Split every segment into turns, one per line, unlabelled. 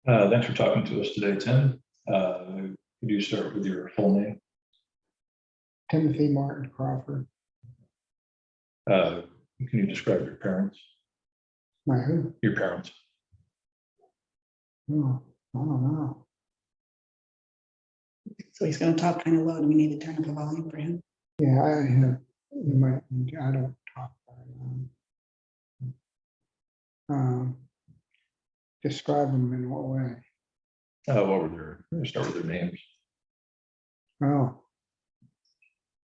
Thanks for talking to us today, Tim. Could you start with your full name?
Timothy Martin Crawford.
Can you describe your parents?
My who?
Your parents.
Oh, I don't know.
So he's going to talk kind of low. Do we need to turn up the volume for him?
Yeah, I have. You might. I don't talk very long. Describe them in what way?
What were start with their names?
Oh,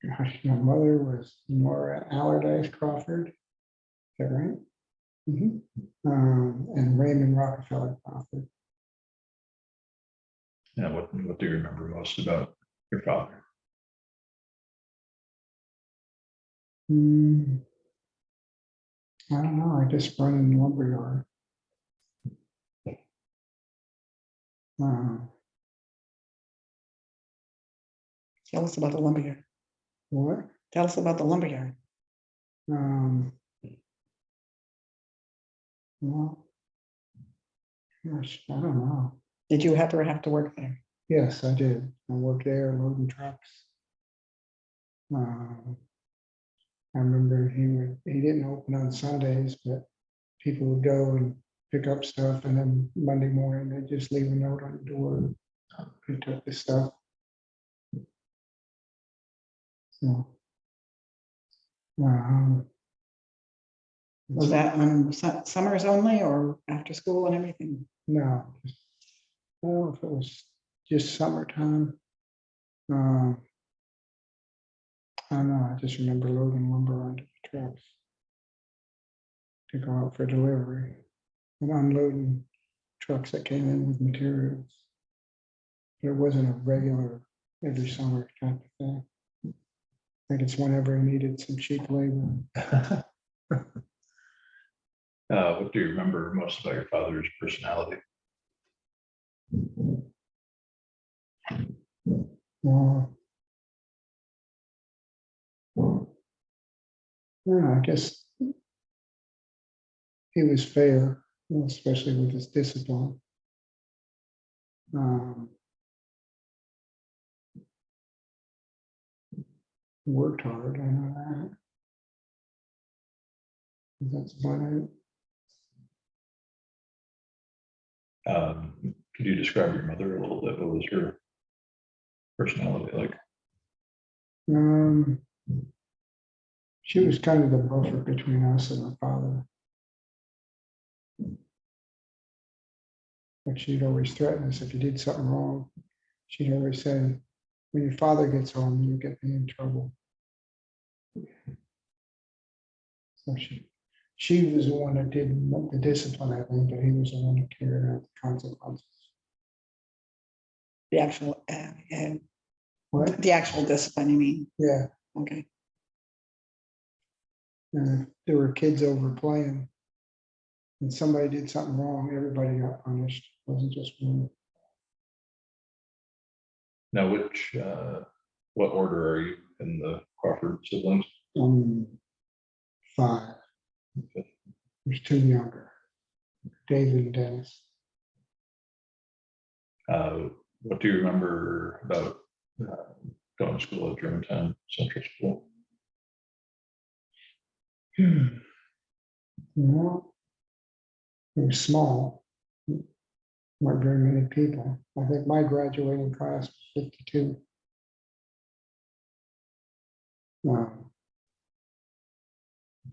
gosh, my mother was Nora Allardyce Crawford. Is that right? And Raymond Rockefeller Crawford.
And what do you remember most about your father?
I don't know. I just run in the lumberyard.
Tell us about the lumberyard.
What?
Tell us about the lumberyard.
Well, gosh, I don't know.
Did you ever have to work there?
Yes, I did. I worked there loading trucks. I remember he didn't open on Sundays, but people would go and pick up stuff, and then Monday morning they'd just leave a note on the door. Picked up the stuff. So,
Was that on summers only or after school and everything?
no, I don't know if it was just summertime. I don't know. I just remember loading lumber onto the trucks to go out for delivery and unloading trucks that came in with materials. But it wasn't a regular every summer type of thing. I think it's whenever I needed some cheap labor.
What do you remember most about your father's personality?
Yeah, I guess he was fair, especially with his discipline. Worked hard, I know that. That's about it.
Could you describe your mother a little bit? What was her personality like?
She was kind of the buffer between us and her father. But she'd always threaten us if you did something wrong. She'd always say, when your father gets home, you get me in trouble. So she was the one that did the discipline, I think, but he was the one that carried out the consequences.
The actual,
What?
the actual discipline, you mean?
Yeah.
Okay.
And if there were kids over playing and somebody did something wrong, everybody got punished. It wasn't just one.
Now, what order are you in the Crawford siblings?
5. There's 2 younger, David and Dennis.
What do you remember about going to school at Germantown Central School?
Well, it was small. Weren't very many people. I think my graduating class was 52.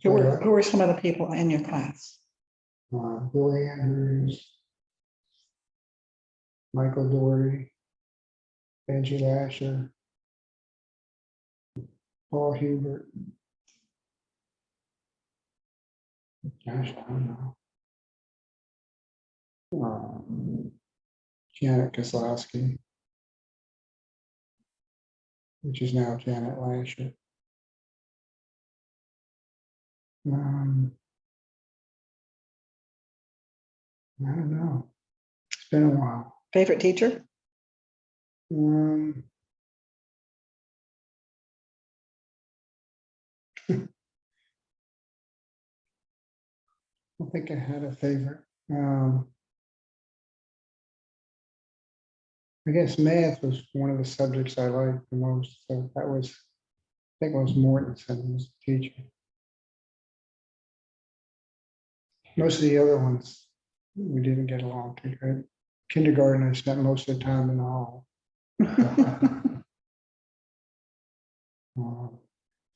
Who were some of the people in your class?
Billy Andrews, Michael Doherty, Benji Lasher, Paul Hubert. Gosh, I don't know. Janet Koslowski, which is now Janet Lasher. I don't know. It's been a while.
Favorite teacher?
I think I had a favorite. I guess math was one of the subjects I liked the most. So that was, I think it was Mortensen was the teacher. Most of the other ones, we didn't get along too good. Kindergarten, I spent most of the time in the hall.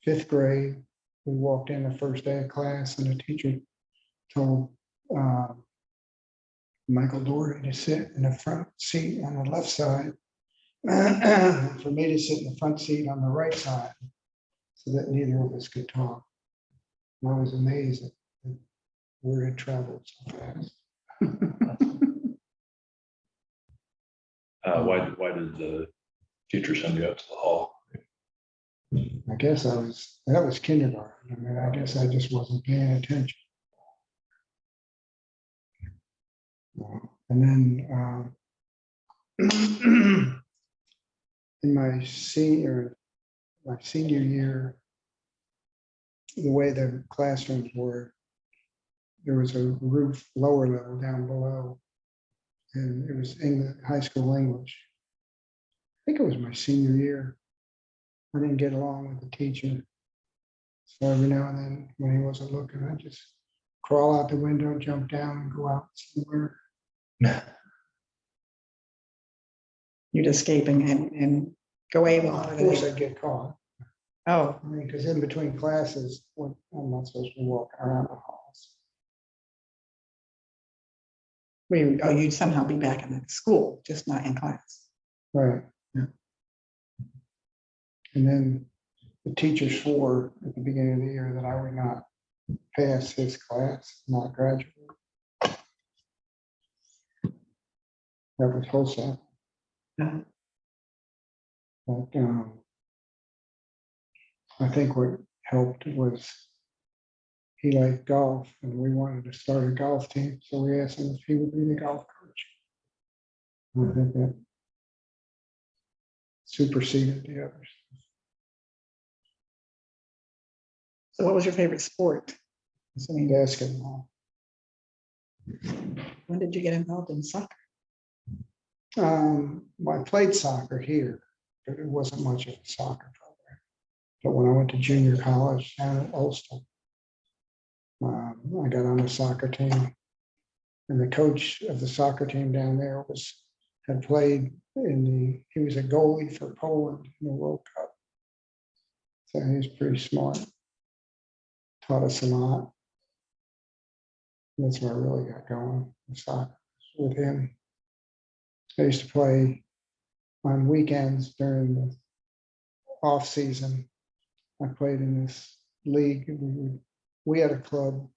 Fifth grade, we walked in the first day of class and the teacher told Michael Doherty to sit in the front seat on the left side, for me to sit in the front seat on the right side, so that neither of us could talk. And I was amazed that word had traveled so fast.
Why did the teacher send you out to the hall?
I guess that was kindergarten. I mean, I guess I just wasn't paying attention. And then in my senior year, the way the classrooms were, there was a roof lower level down below, and it was high school English. I think it was my senior year. I didn't get along with the teacher. So every now and then when he wasn't looking, I'd just crawl out the window, jump down and go out somewhere.
You'd escape and go AWOL.
Of course I'd get caught.
Oh,
I mean, because in between classes, I'm not supposed to be walking around the halls.
you'd somehow be back in the school, just not in class.
Right. Yeah. And then the teacher swore at the beginning of the year that I would not pass his class, not graduate. That was wholesale.
Uh,
But I think what helped was he liked golf and we wanted to start a golf team. So we asked him if he would be the golf coach. And I think that superseded the others.
So what was your favorite sport? Assuming
Basketball.
When did you get involved in soccer?
I played soccer here, but it wasn't much of a soccer program. But when I went to junior college down at Ulster, I got on the soccer team, and the coach of the soccer team down there had played he was a goalie for Poland in the World Cup. So he was pretty smart. Taught us a lot. That's where I really got going with soccer, with him. I used to play on weekends during the off season. I played in this league. We had a club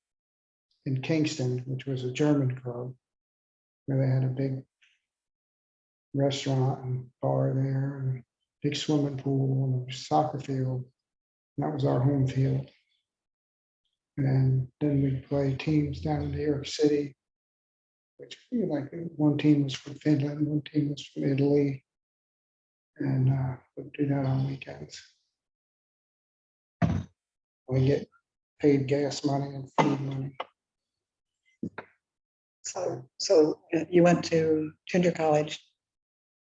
in Kingston, which was a German club, where they had a big restaurant and bar there, and big swimming pool and a soccer field. And that was our home field. And then we'd play teams down in New York City, which like one team was from Finland, one team was from Italy, and we'd do that on weekends. We get paid gas money and food money.
So you went to junior college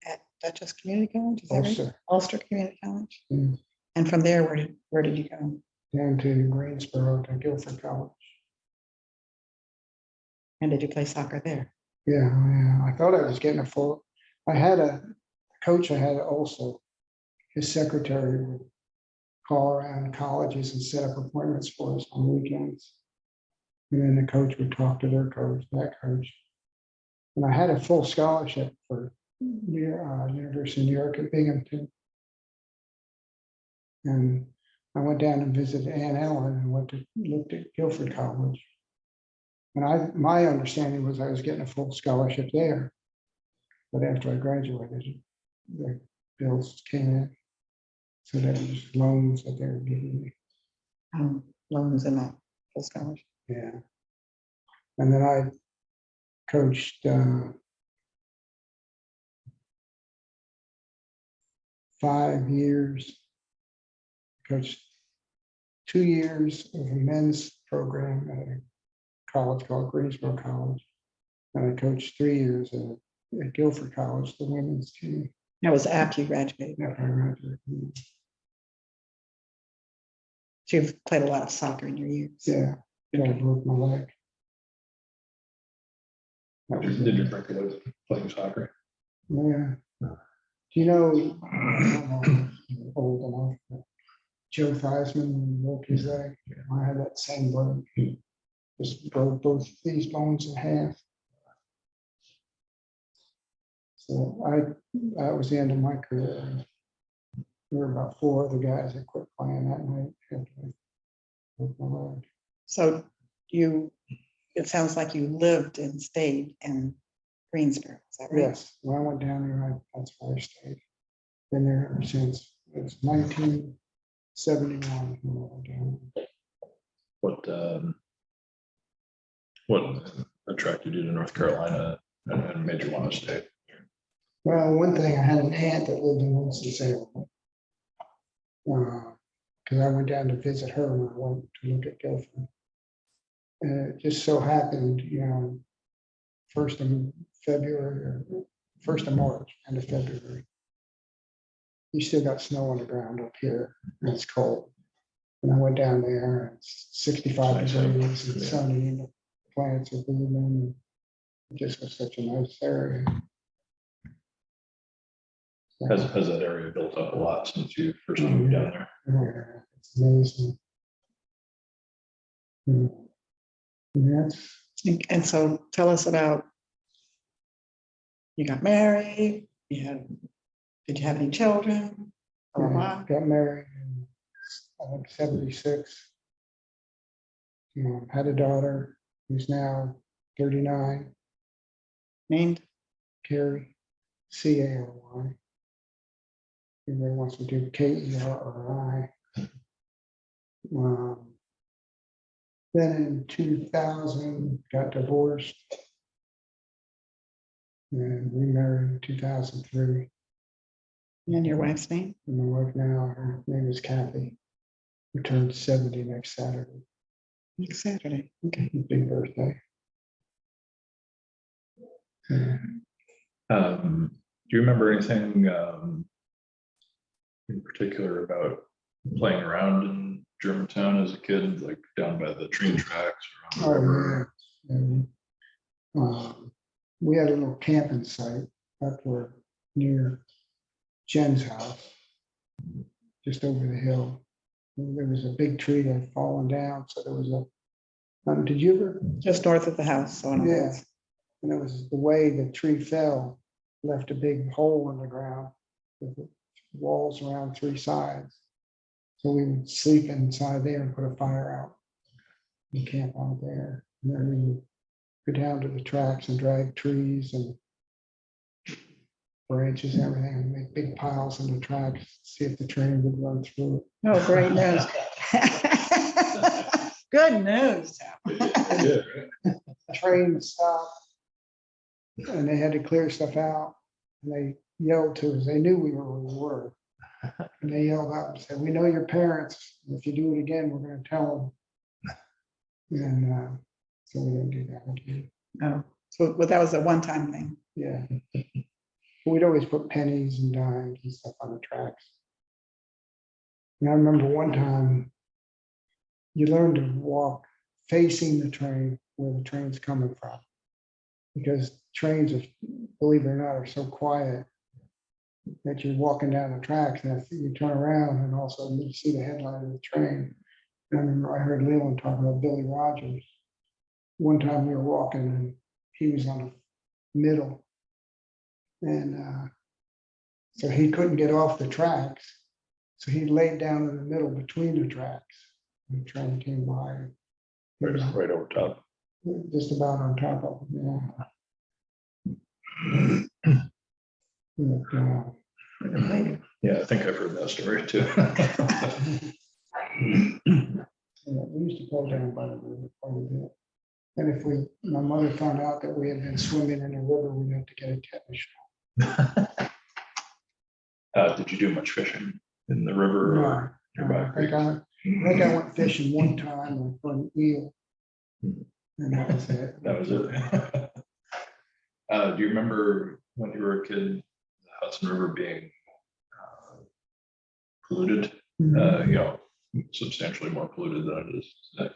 at Dutchess Community College? Is that right?
Ulster.
Ulster Community College.
Mm.
And from there, where did you go?
Down to Greensboro to Guilford College.
And did you play soccer there?
Yeah. I thought I was getting a full. I had a coach I had also. His secretary would call around colleges and set up appointments for us on weekends. And then the coach would talk to their coach, that coach. And I had a full scholarship for University of New York at Binghamton. And I went down and visited Ann Ellen and looked at Guilford College. And my understanding was I was getting a full scholarship there. But after I graduated, the bills came in. So there was loans that they were giving me.
Loans in that full scholarship.
Yeah. And then I coached 5 years, coached 2 years of a men's program at a college called Greensboro College. And I coached 3 years at Guilford College, the women's team.
That was after you graduated.
After I graduated.
So you've played a lot of soccer in your years.
Yeah, I broke my leg. That was
Did you break your leg playing soccer?
Yeah. Do you know, I don't know if you're old enough, but Joe Theismann broke his leg. I had that same break. Just broke both these bones in half. So that was the end of my career. There were about 4 other guys that quit playing that night after I broke my leg.
So it sounds like you lived and stayed in Greensboro, is that right?
Yes, when I went down there, that's where I stayed. Been there ever since. It's 1971 when I went down there.
What attracted you to North Carolina and made you want to stay?
Well, one thing, I had an aunt that lived in Winston-Salem. Because I went down to visit her when I went to look at Guilford. And it just so happened, 1st of February or 1st of March, end of February. You still got snow on the ground up here, and it's cold. And I went down there, and it's 65 degrees and sunny, and the plants are blooming. It just was such a nice area.
Has that area built up a lot since you first moved down there?
Yeah, it's amazing. And
And so tell us about, you got married, did you have any children? Blah, blah, blah.
got married in, I think, 76. Had a daughter who's now 39,
Named?
Carrie, Cary. Everybody wants to do Keri. Then in 2000, got divorced and remarried in 2003.
And your wife's name?
And my wife now, her name is Kathy, who turned 70 next Saturday.
Next Saturday. Okay.
Big birthday. Yeah.
Do you remember anything in particular about playing around in Germantown as a kid, like down by the train tracks or on the river?
Yeah. And, we had a little camping site up where near Jen's house, just over the hill. And there was a big tree that had fallen down, so there was a. Did you ever?
Just north of the house. So
Yeah. And it was the way the tree fell, left a big hole in the ground with the walls around 3 sides. So we would sleep inside there and put a fire out and camp out there. And then we would go down to the tracks and drag trees and branches and everything and make big piles in the tracks, see if the train would run through it.
Oh, great news. Good news.
Yeah,
The train stopped and they had to clear stuff out. And they yelled to us. They knew we were where we were. And they yelled out and said, "We know your parents. If you do it again, we're going to tell them." And so we didn't do that again.
Oh, so but that was a one-time thing.
Yeah. We'd always put pennies and dimes and stuff on the tracks. And I remember one time you learn to walk facing the train where the train's coming from. Because trains, believe it or not, are so quiet that you're walking down the tracks and you turn around and all of a sudden you see the headlight of the train. And I remember I heard Leland talking about Billy Rogers. One time we were walking and he was on the middle. And so he couldn't get off the tracks. So he laid down in the middle between the tracks. And the train came by.
right over top.
Just about on top of him, yeah. But,
Yeah, I think I've heard that story too.
yeah, we used to go down by the river quite a bit. And if my mother found out that we had been swimming in the river, we'd have to get a tetanus shot.
Did you do much fishing in the river or nearby
I think
creeks?
I went fishing one time for an eel. And that was it.
That was it. Do you remember when you were a kid, the Hudson River being polluted? You know, substantially more polluted than it is today.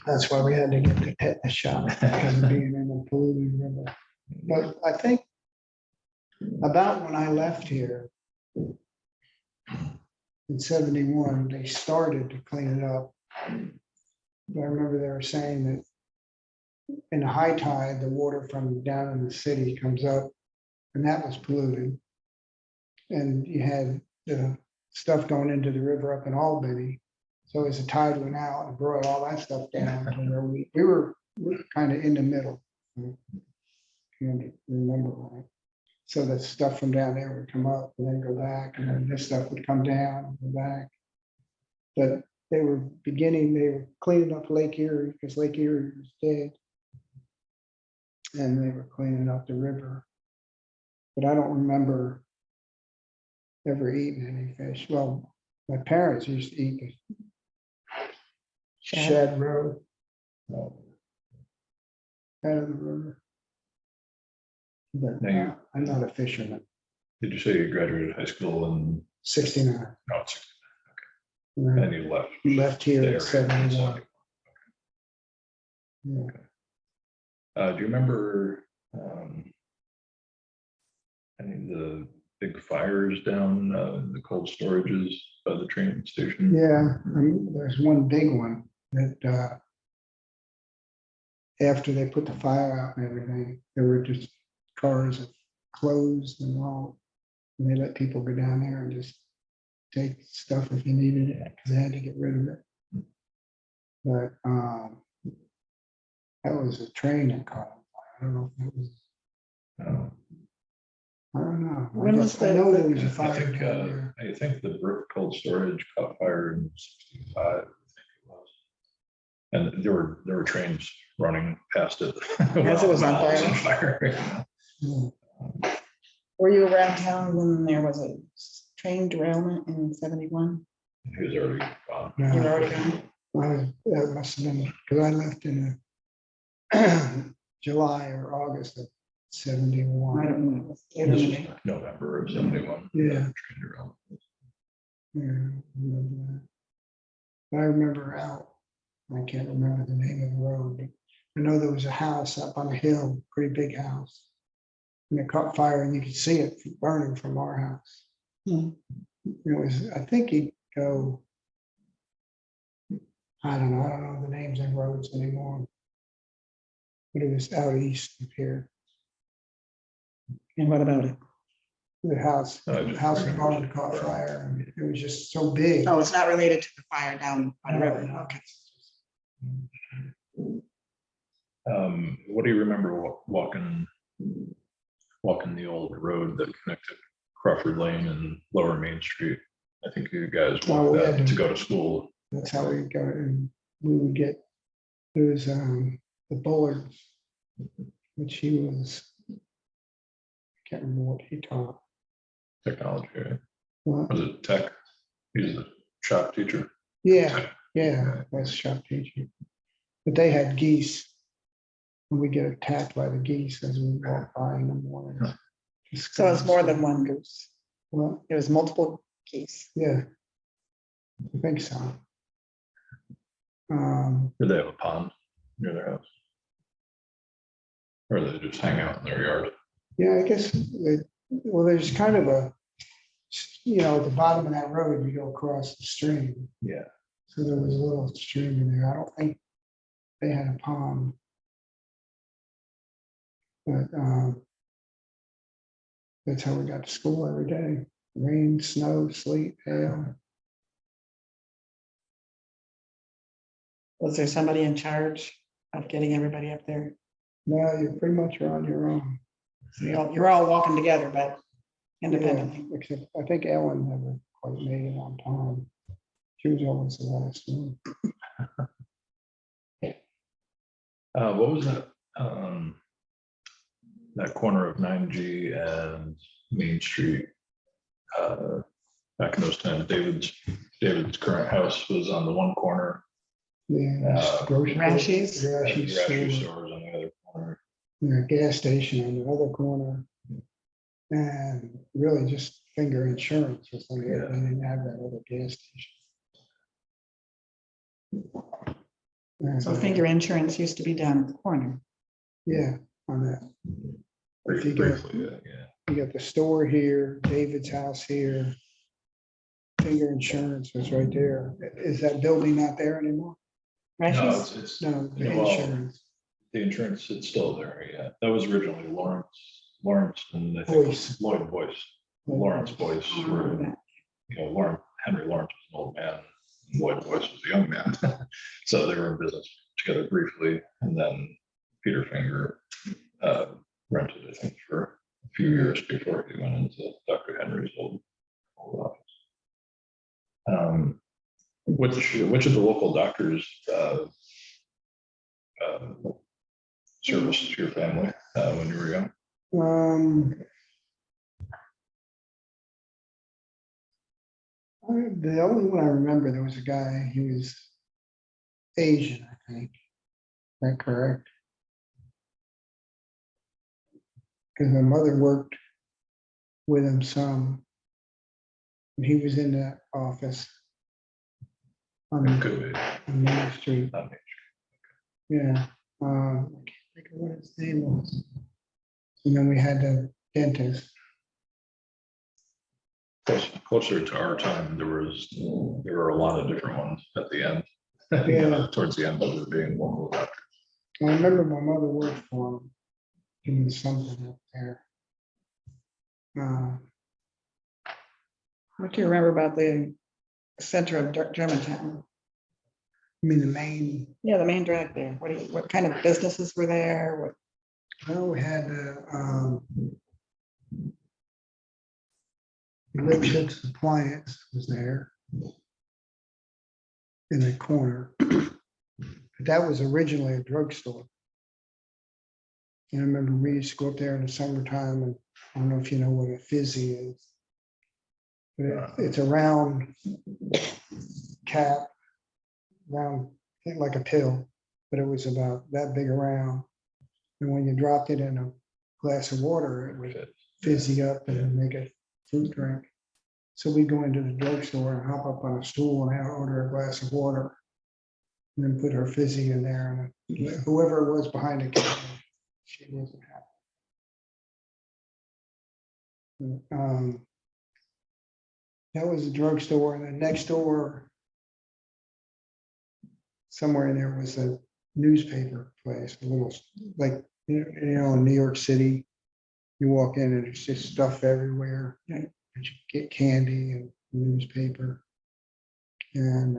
That's why we had to get the tetanus shot because of being in a polluted river. But I think about when I left here in 71, they started to clean it up. But I remember they were saying that in the high tide, the water from down in the city comes up, and that was polluted. And you had the stuff going into the river up in Albany. So as the tide went out and brought all that stuff down to where we were kind of in the middle. If you remember right. So the stuff from down there would come up and then go back, and then this stuff would come down and go back. But they were cleaning up Lake Erie because Lake Erie was dead. And they were cleaning up the river. But I don't remember ever eating any fish. Well, my parents used to eat the Shad Road out of the river. But I'm not a fisherman.
Did you say you graduated high school in
69.
no, 69?
Right.
And you left.
Left here
there
at 71. Yeah.
Do you remember any of the big fires down the cold storages by the train station?
Yeah, there's one big one that after they put the fire out and everything, there were just cars of clothes and all. And they let people go down there and just take stuff if you needed it, because they had to get rid of it. But that was a train that caught on fire. I don't know if it was. I don't know.
When was
I know
the-
there was a
I
fire
think,
down there.
I think the brick cold storage caught fire in 65, I think it was. And there were trains running past it.
As it was on
While it
fire.
Yeah.
Were you around town when there was a train derailment in 71?
He was already gone.
You were
No,
already gone?
that must have been because I left in July or August of
I
71.
don't know.
This was like November of 71.
Yeah.
Train derailment.
Yeah, I remember that. I remember out. I can't remember the name of the road. But I know there was a house up on a hill, pretty big house. And it caught fire and you could see it burning from our house.
Hmm.
It was, I think he'd go, I don't know the names of roads anymore. But it was out east of here.
And what about it?
The house,
I
the
just
house
remember
barn caught fire and it was just so big.
Oh, it's not related to the fire down by the river.
No.
Okay.
What do you remember walking the old road that connected Crawford Lane and Lower Main Street? I think you guys
Oh,
walked
we
that
had
to
to-
go to school.
That's how we got it. And we would get, there was the Bullards, which he was, I can't remember what he taught.
Technology, right?
Well,
Was it tech? He's a shop teacher.
yeah, that's shop teaching. But they had geese. And we get attacked by the geese as we walk by in the morning.
So it's more than one goose.
Well,
It was multiple geese.
yeah. I think so.
Did they have a pond near their house? Or they just hang out in their yard?
Yeah, I guess, well, there's kind of a, at the bottom of that road, you go across the stream.
Yeah.
So there was a little stream in there. I don't think they had a pond. But that's how we got to school every day. Rain, snow, sleet, hail.
Was there somebody in charge of getting everybody up there?
No, you're pretty much on your own.
So you're all walking together, but independently.
Yeah, except I think Ellen never quite made it on time. She was always the last one.
What was that? That corner of 9G and Main Street. Back in those times, David's current house was on the one corner.
Yeah,
Rashies?
And the
Rashies
grocery
store.
stores on the other corner.
and a gas station on the other corner. And really just Finger Insurance was like,
Yeah.
they didn't have that other gas station. And,
So Finger Insurance used to be down in the corner.
Yeah, on that. If you go,
Briefly, yeah.
you got the store here, David's house here. Finger Insurance was right there. Is that building not there anymore?
Right?
No, it's
No, the
well,
insurance.
the insurance is still there, yeah. That was originally Lawrence, and I think
Boyce.
Lloyd Boyce. Lawrence Boyce, were, Henry Lawrence was an old man, and Lloyd Boyce was a young man. So they were in business together briefly, and then Peter Finger rented, I think, for a few years before he went into Dr. Henry's old office. Which of the local doctors serviced your family when you were young?
The only one I remember, there was a guy, he was Asian, I think. Is that correct? Because my mother worked with him some. And he was in that office on
It could be.
Main Street.
Not me.
Yeah. I can't think of what his name was. And then we had the dentist.
Closer to our time, there were a lot of different ones at the end.
Yeah.
Towards the end of it being local doctors.
I remember my mother worked for him, doing something up there.
What do you remember about the center of Germantown?
I mean, the main,
Yeah, the main drag there. What kind of businesses were there?
well, we had Lipschitz Appliance was there in the corner. But that was originally a drugstore. And I remember we used to go up there in the summertime, and I don't know if you know what a fizzy is. But it's a round cap, round, I think like a pill, but it was about that big around. And when you dropped it in a glass of water, it would fizzy up and make a fruit drink. So we'd go into the drugstore and hop up on a stool and order a glass of water. And then put her fizzy in there, and whoever it was behind the counter, she wasn't happy. That was a drugstore, and then next door, somewhere in there was a newspaper place, a little, like, you know, in New York City, you walk in and it's just stuff everywhere.
Right.
You get candy and newspaper. And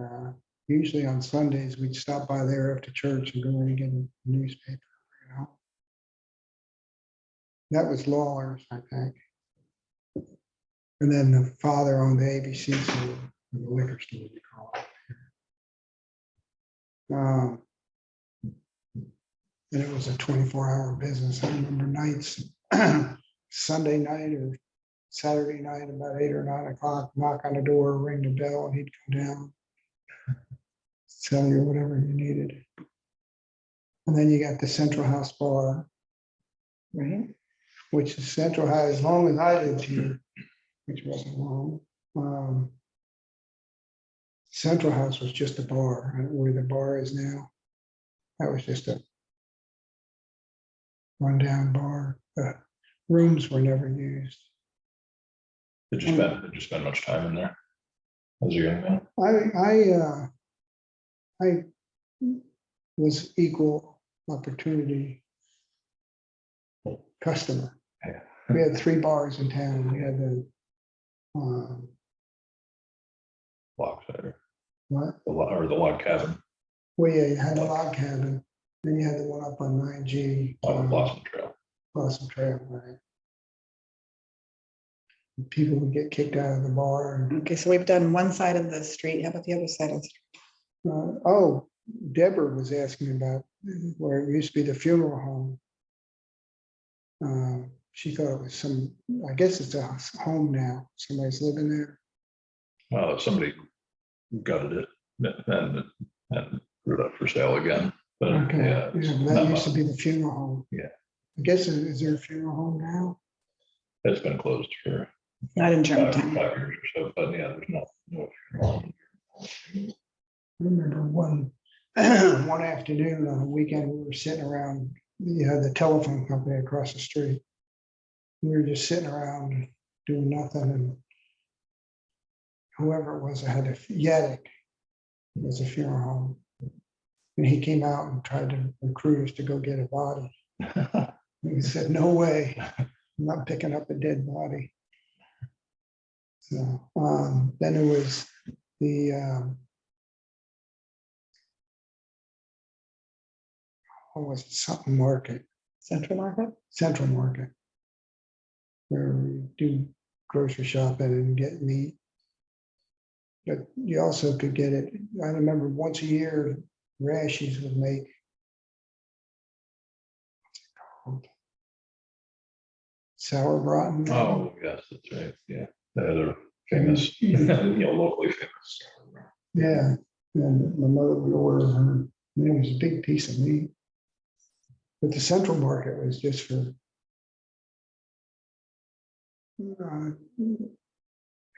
usually on Sundays, we'd stop by there after church and go in and get a newspaper, you know. That was Lawler's, I think. And then the father owned the ABC store, the liquor store, we call it. And it was a 24-hour business. I remember nights, Sunday night or Saturday night, about 8 or 9 o'clock, knock on the door, ring the bell, and he'd come down, sell you whatever you needed. And then you got the Central House Bar,
Right.
which is Central House, as long as I lived here, which wasn't long. Central House was just a bar, and where the bar is now, that was just a rundown bar. Rooms were never used.
Did you spend much time in there as a young man?
I was equal opportunity customer.
Yeah.
We had 3 bars in town. We had the
Lockside
what?
the log cabin
Well, yeah, you had the log cabin. Then you had the one up on 9G.
on Blossom Trail.
Blossom Trail, right? People would get kicked out of the bar. And,
Okay, so we've done one side of the street. How about the other side of the street?
oh, Deborah was asking about where it used to be the funeral home. She thought it was I guess it's a home now. Somebody's living there.
Somebody gutted it and put it up for sale again. But
Okay,
yeah,
yeah,
it's
that
not
used to
much.
be the funeral home.
Yeah.
I guess, is there a funeral home now?
It's been closed for
Not in
five
Germantown.
years or so, but yeah, there's no funeral.
I remember one, one afternoon on a weekend, we were sitting around, the telephone company across the street. We were just sitting around doing nothing, and whoever it was that had a Yaddick was a funeral home. And he came out and tried to recruit us to go get a body. And he said, no way, I'm not picking up a dead body. So then it was the what was it, something market,
Central Market?
Central Market, where we do grocery shopping and get meat. But you also could get it, I remember once a year, Rashies would make, what's it called? Sour braten.
Oh, yes, that's right, yeah. They're famous, locally famous.
Yeah, and my mother would order her, and it was a big piece of meat. But the Central Market was just for, I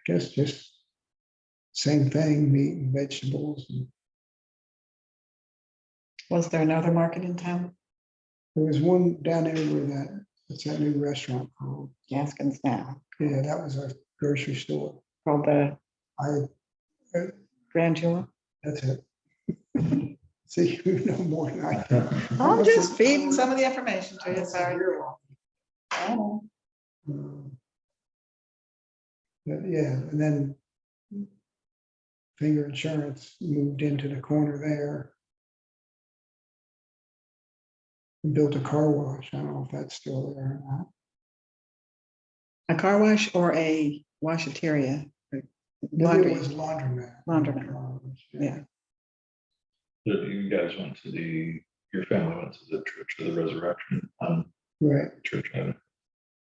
guess, just same thing, meat and vegetables. And
Was there another market in town?
there was one down there where what's that new restaurant called?
Gaskins now,
Yeah, that was a grocery store.
called the
I,
Grand Jewel.
that's it. See, you know more than I do.
I'm just feeding some of the information to you, sorry. Oh,
But yeah, and then Finger Insurance moved into the corner there. And built a car wash. I don't know if that's still there or not.
a car wash or a washateria?
Maybe
Laundry.
it was laundromat.
Laundromat. Yeah.
You guys went to your family went to the Church of the Resurrection on
Right,
Church Avenue.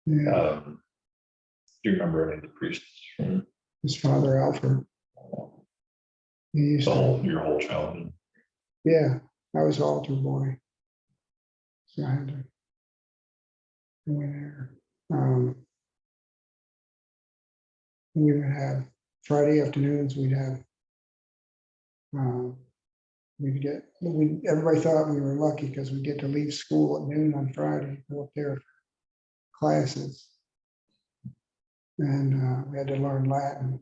yeah,
Do you remember any of the priests from
his father Alfred. He used to,
your whole childhood?
yeah, I was altar boy. So I had to go in there. We would have Friday afternoons, everybody thought we were lucky because we get to leave school at noon on Friday, go up there for classes. And we had to learn Latin.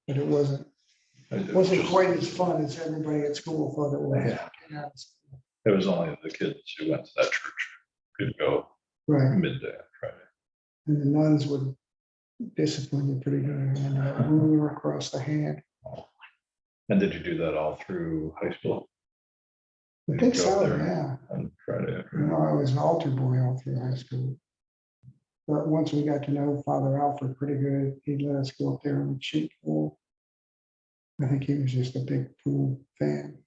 But it wasn't quite as fun as everybody at school thought it was.
Yeah. It was only the kids who went to that church could go
Right,
midday on Friday.
and the nuns would discipline you pretty good, and ruler across the hand.
And did you do that all through high school?
I think
Go
so,
there
yeah.
On Friday
You
afternoon?
know, I was an altar boy all through high school. But once we got to know Father Alfred pretty good, he let us go up there and shoot pool. I think he was just a big pool fan.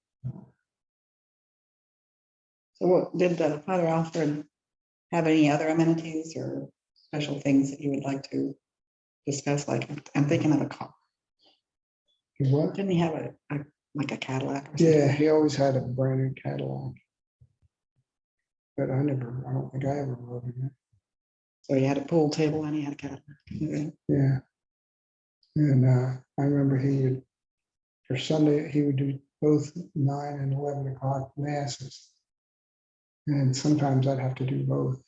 So what, did Father Alfred have any other amenities or special things that you would like to discuss? Like, I'm thinking of a car.
What?
Didn't he have like a Cadillac or something?
Yeah, he always had a brand new Cadillac. But I don't think I ever rode in it.
So he had a pool table and he had a Cadillac. Okay.
Yeah. And I remember for Sunday, he would do both 9 and 11 o'clock masses. And sometimes I'd have to do both.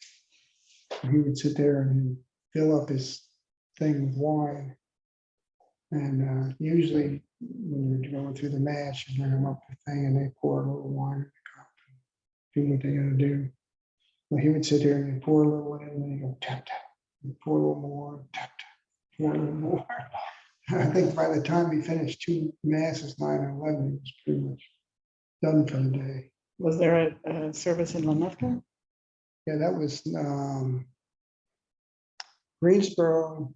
He would sit there and fill up his thing with wine. And usually when you're going through the mass, you bring them up the thing and they pour a little wine in the cup and do what they gotta do. Well, he would sit there and he'd pour a little in and then he'd go tap, tap, and pour a little more, tap, tap, pour a little more. I think by the time he finished 2 masses, 9 and 11, he was pretty much done for the day.
Was there a service in Linlithgow?
Yeah, that was Greensboro.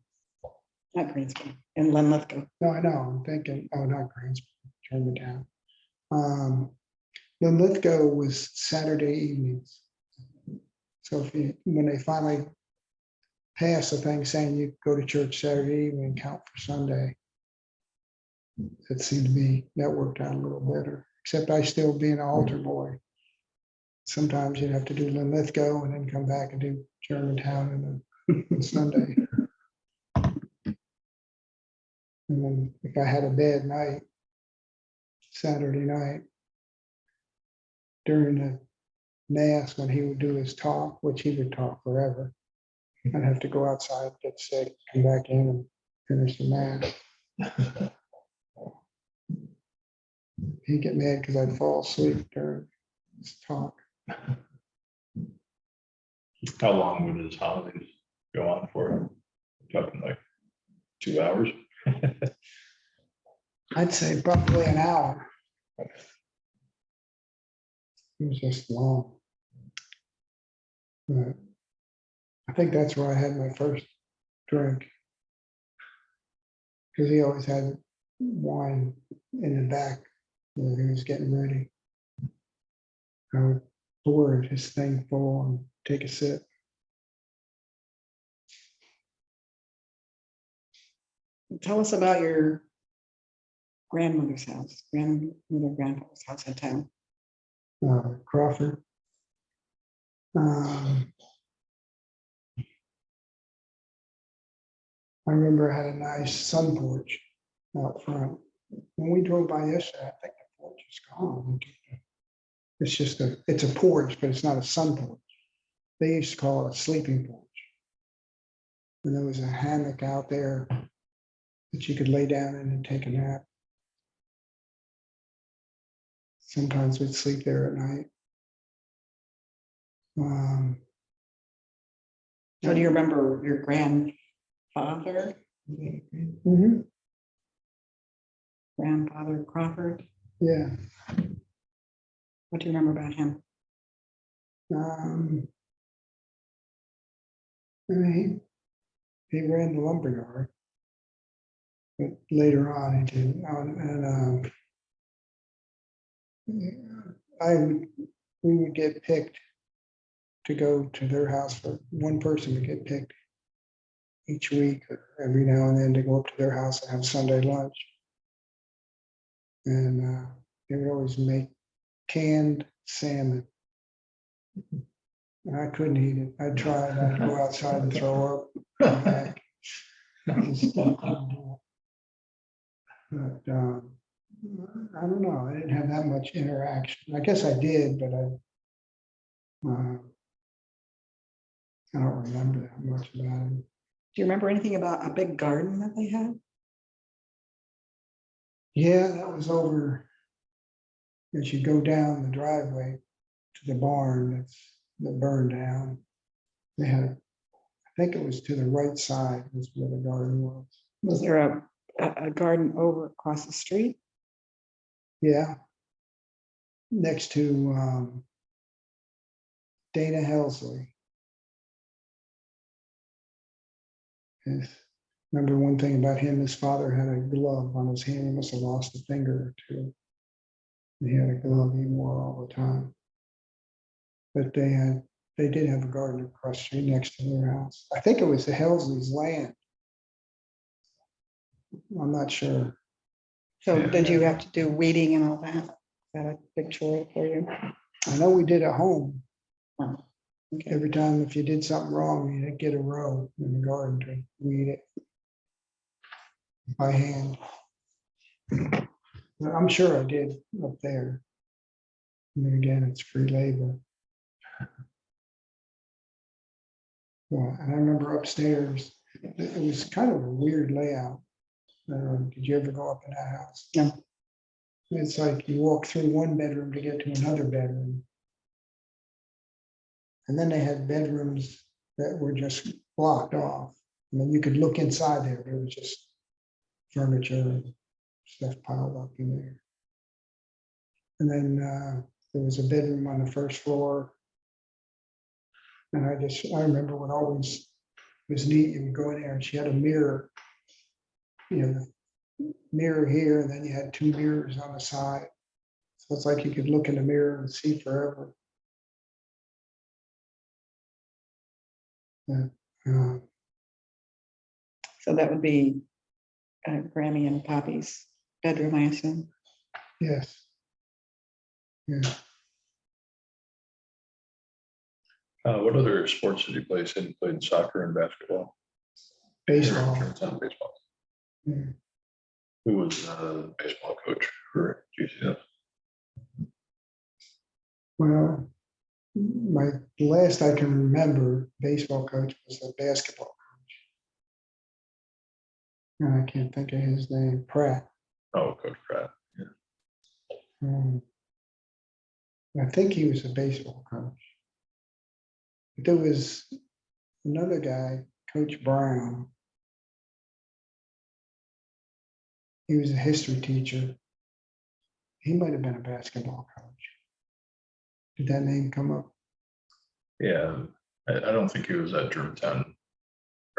Not Greensboro, in Linlithgow.
No, I know, I'm thinking, oh, not Greensboro, Germantown. Lithgow was Saturday evenings. So when they finally passed the thing saying you go to church Saturday evening and count for Sunday, it seemed to me that worked out a little better, except I still being an altar boy. sometimes you'd have to do Lithgow and then come back and do Germantown on Sunday. And then if I had a bad night, Saturday night, during the mass, when he would do his talk, which he would talk forever, I'd have to go outside, get sick, come back in and finish the mass. He'd get mad because I'd fall asleep during his talk.
How long would his holidays go on for? Talking like 2 hours?
I'd say probably an hour. It was just long. But I think that's where I had my first drink. Because he always had wine in the back where he was getting ready. I would pour his thing full and take a sip.
Tell us about your grandmother's house, grandfather's house in town.
Crawford. I remember I had a nice sun porch out front. When we drove by yesterday, I think the porch is gone. It's just it's a porch, but it's not a sun porch. They used to call it a sleeping porch. And there was a hammock out there that you could lay down in and take a nap. Sometimes we'd sleep there at night.
So do you remember your grandfather?
Mhm.
Grandfather Crawford?
Yeah.
What do you remember about him?
I mean, he ran the lumberyard, but later on he did. We would get picked to go to their house. For one person would get picked each week or every now and then to go up to their house and have Sunday lunch. And they would always make canned salmon. And I couldn't eat it. I tried. I'd go outside and throw up. Come back. But I don't know. I didn't have that much interaction. I guess I did, but I don't remember that much about it.
Do you remember anything about a big garden that they had?
Yeah, that was over. As you go down the driveway to the barn that burned down, they had, I think it was to the right side was where the garden was.
Was there a garden over across the street?
Yeah. Next to Dana Helsley. Yes. Remember one thing about him, his father had a glove on his hand. He must have lost a finger or two. He had a glove he wore all the time. But they did have a garden across the street next to their house. I think it was the Helsley's land. I'm not sure.
So
Yeah.
did you have to do weeding and all that? Is that a big chore for you?
I know we did at home.
Oh, okay.
Every time if you did something wrong, you'd get a row in the garden to weed it by hand. But I'm sure I did up there. And then again, it's free labor. Yeah, and I remember upstairs, it was kind of a weird layout. Did you ever go up in that house?
No.
It's like you walk through one bedroom to get to another bedroom. And then they had bedrooms that were just blocked off. I mean, you could look inside there, but it was just furniture and stuff piled up in there. And then there was a bedroom on the first floor. And I remember what always was neat, you would go in there and she had a mirror, the mirror here, and then you had two mirrors on the side. So it's like you could look in the mirror and see forever.
So that would be Grammy and Poppy's bedroom, I assume.
Yes. Yeah.
What other sports did you play? You said you played soccer and basketball.
Baseball.
Germantown baseball.
Mm.
Who was the baseball coach for GCS?
Well, my last I can remember baseball coach was a basketball coach. And I can't think of his name, Pratt.
Oh, Coach Pratt.
Um, I think he was a baseball coach. But there was another guy, Coach Brown. He was a history teacher. He might have been a basketball coach. Did that name come up?
Yeah, I don't think he was at Germantown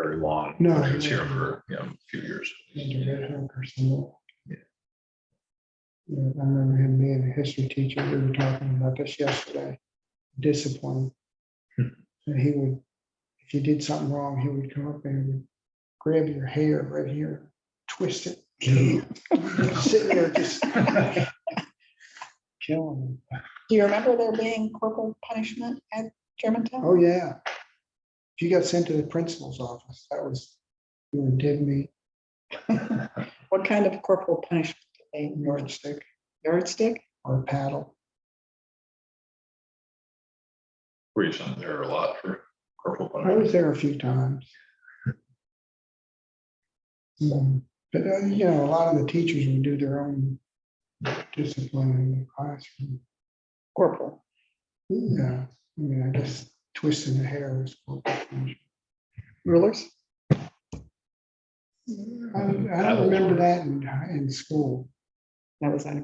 very long.
No,
He was
he
here
wasn't.
for a few years.
Red Hook or something.
Yeah.
Yeah, I remember him being a history teacher. We were talking about this yesterday. Discipline. And he would, if you did something wrong, he would come up and would grab your hair right here, twist it. Sitting there just killing him.
Do you remember there being corporal punishment at Germantown?
Oh, yeah. If you got sent to the principal's office, that was, you were dead meat.
What kind of corporal punishment did they?
Yardstick
Yardstick?
or paddle.
Were you sent there a lot for corporal
I
punishment?
was there a few times. But a lot of the teachers would do their own discipline in the classroom.
Corporal.
Yeah, I mean, I guess twisting the hair was corporal punishment.
Rulers?
I don't remember that in school.
That was a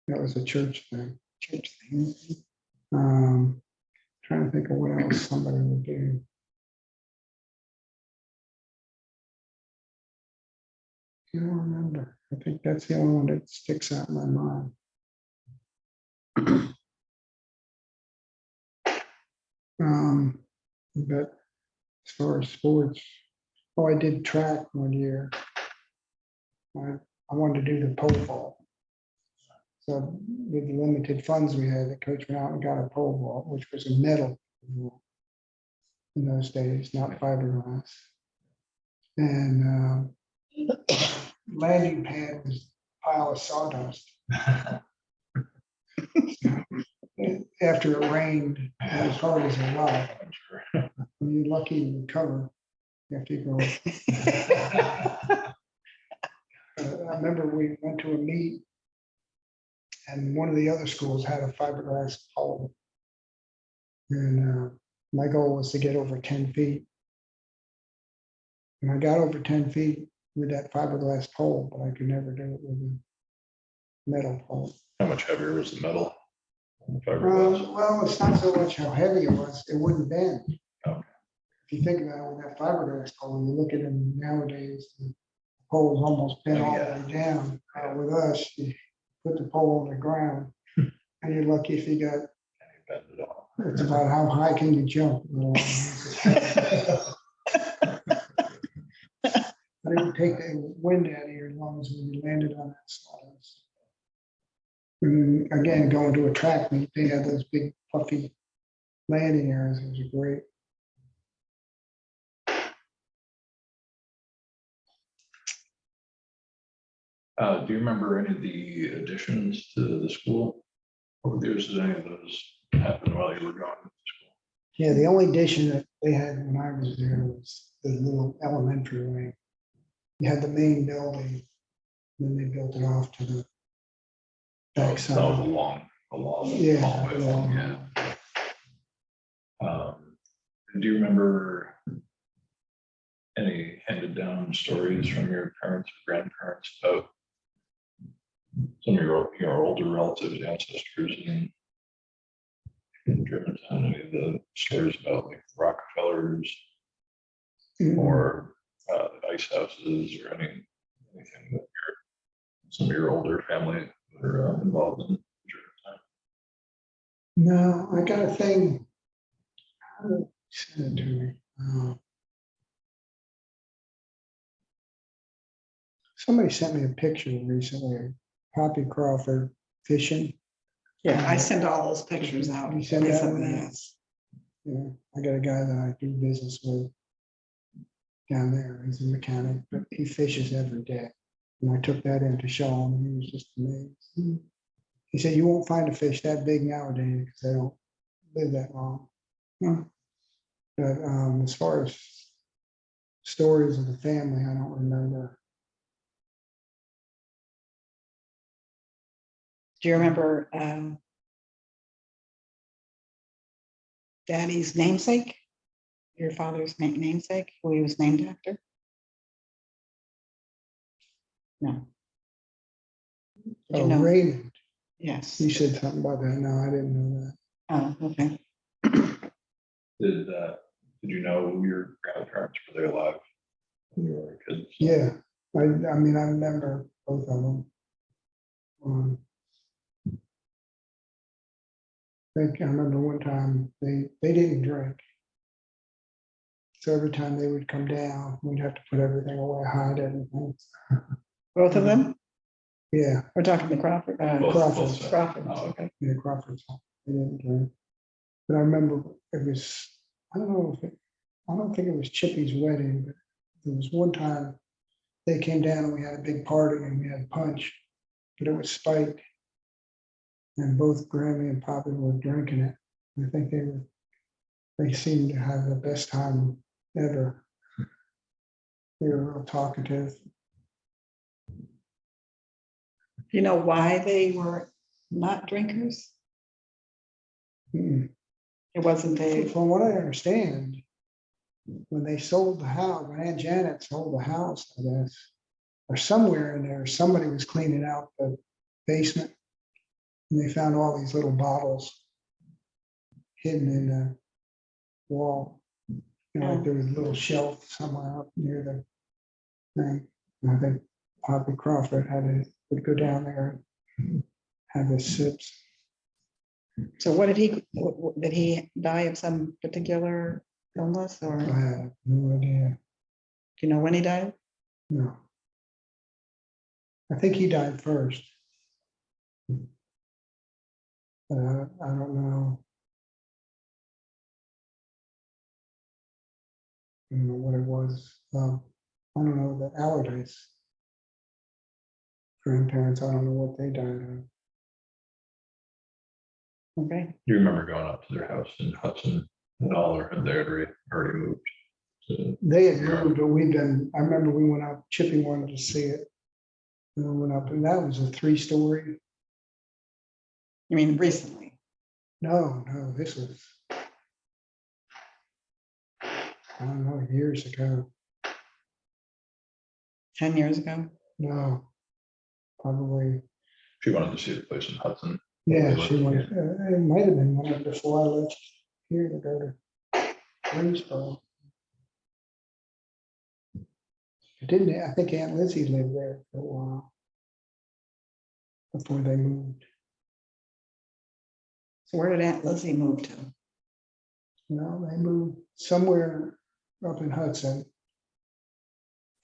That was a church thing.
church thing.
Trying to think of what else somebody would do. I don't remember. I think that's the only one that sticks out in my mind. But as far as sports, I did track one year. I wanted to do the pole vault. So with the limited funds we had, the coach went out and got a pole vault, which was a metal vault in those days, not fiberglass. And landing pad was a pile of sawdust. After it rained as hard as a rock, when you're lucky to recover after you go. I remember we went to a meet and one of the other schools had a fiberglass pole. And my goal was to get over 10 feet. And I got over 10 feet with that fiberglass pole, but I could never do it with a metal pole.
How much heavier was the metal? Fiberglass?
Well, it's not so much how heavy it was, it wouldn't bend.
Okay.
If you think about it with that fiberglass pole, you look at them nowadays, the pole's almost bent all the way down. With us, you put the pole on the ground and you're lucky if you got,
Bend it off.
it's about how high can you jump? But it would take the wind out of your lungs when you landed on that sawdust. And again, going to a track meet, they had those big puffy landing areas. It was great.
Do you remember any of the additions to the school over the years? Did any of those happen while you were going to school?
Yeah, the only addition that they had when I was there was the little elementary wing. You had the main building, then they built it off to the
That was a
backside.
long
Yeah.
hallway thing, yeah. Do you remember any handed down stories from your parents or grandparents about some of your older relatives, ancestors in Germantown? Any of the stories about like Rockefellers or ice houses or anything that some of your older family were involved in Germantown?
No, I got a thing. Send it to me. Somebody sent me a picture recently of Poppy Crawford fishing.
Yeah, I send all those pictures out.
You send out
recently,
that?
yes.
Yeah, I got a guy that I do business with down there. He's a mechanic, but he fishes every day. And I took that in to show him, and he was just amazed. He said, you won't find a fish that big nowadays because they don't live that long.
Hmm.
But as far as stories of the family, I don't remember.
Do you remember Daddy's namesake? Your father's namesake, who he was named after? No. Did you
Oh,
know?
Raymond,
Yes.
you said something about that. No, I didn't know that.
Oh, okay.
Did you know your grandparents, were they alive when you were kids?
Yeah, I mean, I remember both of them. I remember one time they didn't drink. So every time they would come down, we'd have to put everything away, hide everything.
Both of them?
Yeah,
We're talking the Crawford.
Crawford.
Crawford.
Oh, okay.
yeah, Crawford's. They didn't drink. But I remember it was, I don't think it was Chippy's wedding, but there was one time they came down and we had a big party and we had punch, but it was spiked. And both Grammy and Poppy were drinking it. I think they seemed to have the best time ever. They were real talkative.
Do you know why they were not drinkers?
Mm.
It wasn't they.
From what I understand, when they sold the house, when Aunt Janet sold the house, I guess, or somewhere in there, somebody was cleaning out the basement. And they found all these little bottles hidden in the wall. You know, like there was a little shelf somewhere up near the thing. And I think Poppy Crawford would go down there and have his sips.
So what did he die of some particular illness or
I
do
have no idea.
you know when he died?
No. I think he died first. But I don't know. I don't know what it was. I don't know the Allardyce grandparents. I don't know what they died of.
Okay.
You remember going up to their house in Hudson and all, or had they already moved?
They had moved, but I remember we went up, Chippy wanted to see it. And we went up, and that was a 3-story.
You mean recently?
No, this was, I don't know, years ago.
10 years ago?
No, probably,
She wanted to see the place in Hudson.
yeah, she went, it might have been one of before I left here to go to Greensboro. Didn't, I think Aunt Lizzie lived there for a while before they moved.
So where did Aunt Lizzie move to?
No, they moved somewhere up in Hudson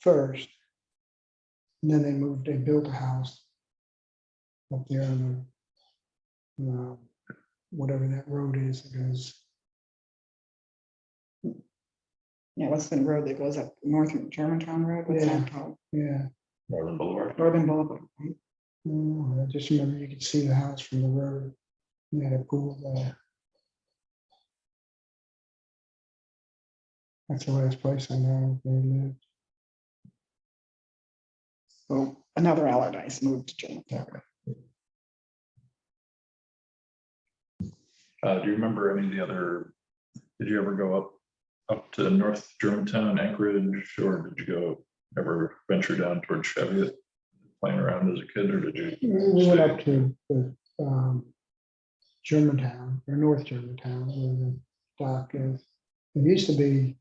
first. And then they built a house up there on the, whatever that road is, that goes,
Yeah, what's the road that goes up north of Germantown Road? What's
Yeah.
that called?
yeah.
Northern Boulevard.
Northern Boulevard. Right?
I just remember you could see the house from the road. They had a pool there. That's the last place I know they lived.
So another Allardyce moved to Germantown.
Do you remember any of the other, did you ever go up to North Germantown, Anchorage, or did you ever venture down towards Cheviot playing around as a kid, or did you?
We went up to the, Germantown, or North Germantown, where the dock is. There used to be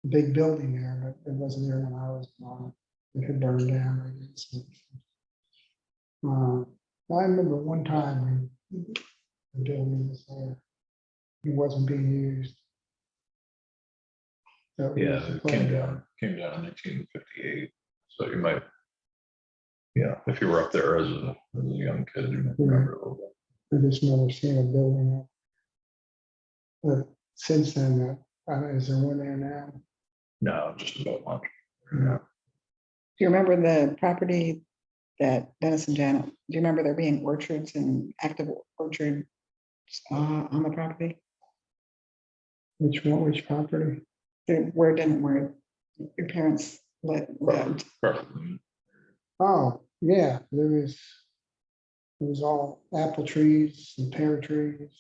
a big building there, but it wasn't there when I was born. It had burned down, I guess. I remember one time when the building was there. It wasn't being used. So we
Yeah,
used to
it
play
came
there.
down in 1958. So you might, yeah, if you were up there as a young kid, you might remember a little bit.
I just never seen a building. But since then, is there one there now?
No, just about lunch.
Yeah.
Do you remember the property that Dennis and Janet, do you remember there being orchards and active orchards on the property?
Which one, which property?
Where your parents lived?
Perfect.
Oh, yeah, it was all apple trees and pear trees.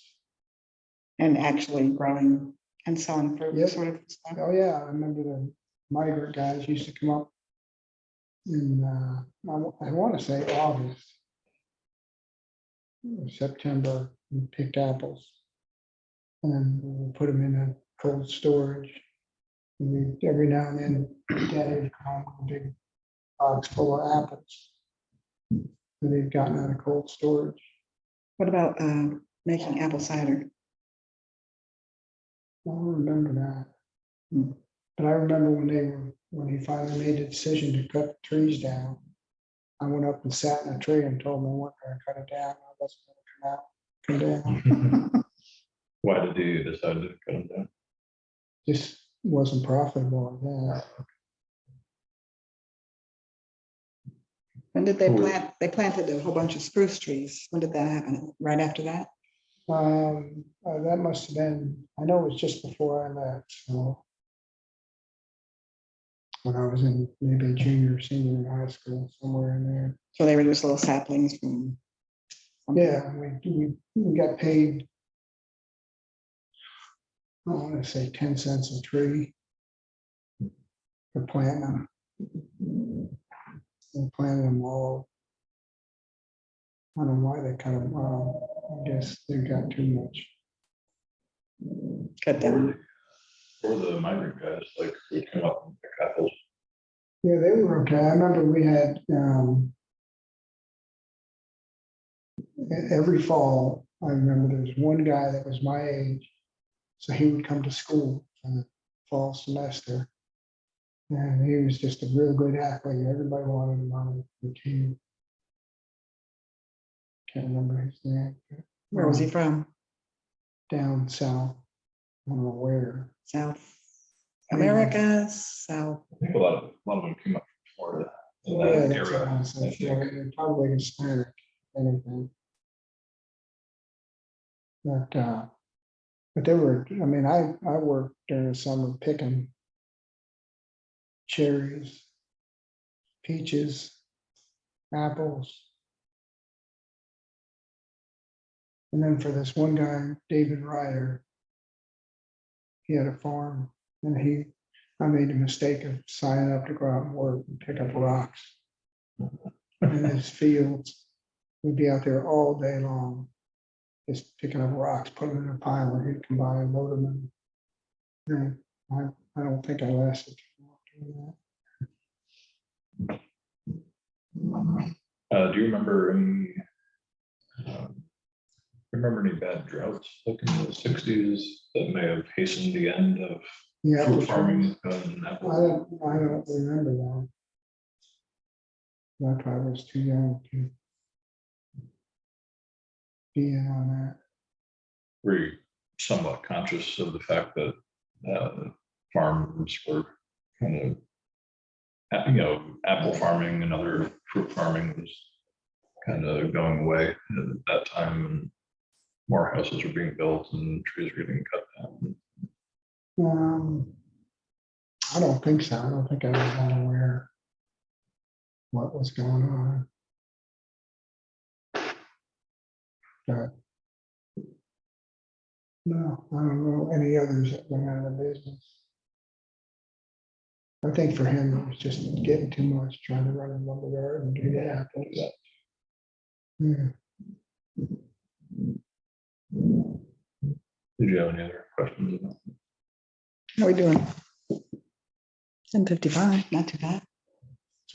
And actually growing and selling fruit,
Yep.
sort of stuff.
Oh, yeah, I remember the migrant guys used to come up in, I want to say August, or September, and picked apples. And then we put them in a cold storage. And we, every now and then, Daddy would come home with a big box full of apples that they'd gotten out of cold storage.
What about making apple cider?
I don't remember that.
Hmm.
But I remember when he finally made the decision to cut the trees down, I went up and sat in a tree and told him I wasn't going to cut it down. I wasn't going to come down.
Why did you decide to cut them down?
Just wasn't profitable. Yeah.
When did they
Cool.
plant? They planted a whole bunch of spruce trees. When did that happen? Right after that?
That must have been, I know it was just before I left. So when I was in maybe junior, senior in high school, somewhere in there.
So they were just little saplings from.
Yeah, we got paid, I want to say 10 cents a tree for planting them. We planted them all. I don't know why they cut them off. I guess they got too much.
Cut down.
Or the migrant guys, like, who come up and pick apples.
Yeah, they were okay. I remember we had, every fall, I remember there was one guy that was my age. So he would come to school for the fall semester. And he was just a real good athlete. Everybody wanted him on the team. Can't remember his name.
Where was he from?
Down south. I don't know where.
South America, South.
I think a lot of them came up from Florida in
Oh, yeah,
that
that's what I
era.
was
I
saying.
think.
Yeah, probably Hispanic, anything. But they were, I mean, I worked during the summer picking cherries, peaches, apples. And then for this one guy, David Ryder, he had a farm and I made the mistake of signing up to go out and work and pick up rocks in his fields. We'd be out there all day long, just picking up rocks, putting them in a pile, and he'd come by and load them in. And I don't think I lasted too long doing that.
Do you remember any bad droughts like in the 60s that may have hastened the end of
Yeah,
fruit farming and apple?
I don't remember that. I probably was too young to be in on that.
Were you somewhat conscious of the fact that farms were kind of, apple farming and other fruit farming was kind of going away at that time, and more houses were being built and trees were getting cut down?
I don't think so. I don't think I was unaware what was going on. But no, I don't know any others that went out of business. I think for him, it was just getting too much, trying to run a lumber yard and do that. Yeah.
Did you have any other questions about that?
How are we doing? 10:55, not too bad.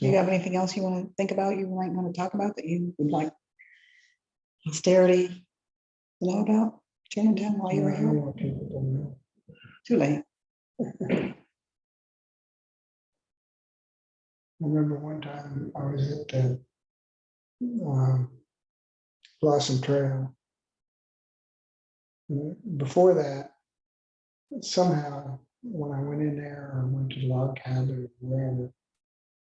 Do you have anything else you want to think about, you might want to talk about that you would like posterity to know about Germantown while you were
I don't
here?
want people to know.
Too late.
I remember one time I was at the Blossom Trail. Before that, somehow, when I went in there or went to the log cabin or wherever,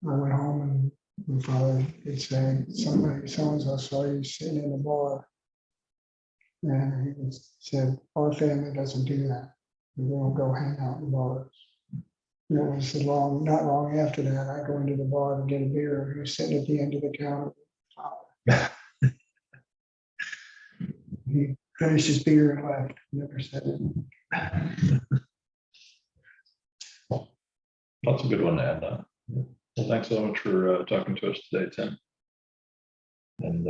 I went home and my father would say, somebody, so-and-so saw you sitting in the bar. And he said, our family doesn't do that. We won't go hang out in bars. And it was not long after that, I go into the bar to get a beer. He was sitting at the end of the counter. He finished his beer and left, never said it.
That's a good one to end on. Well, thanks so much for talking to us today, Tim. And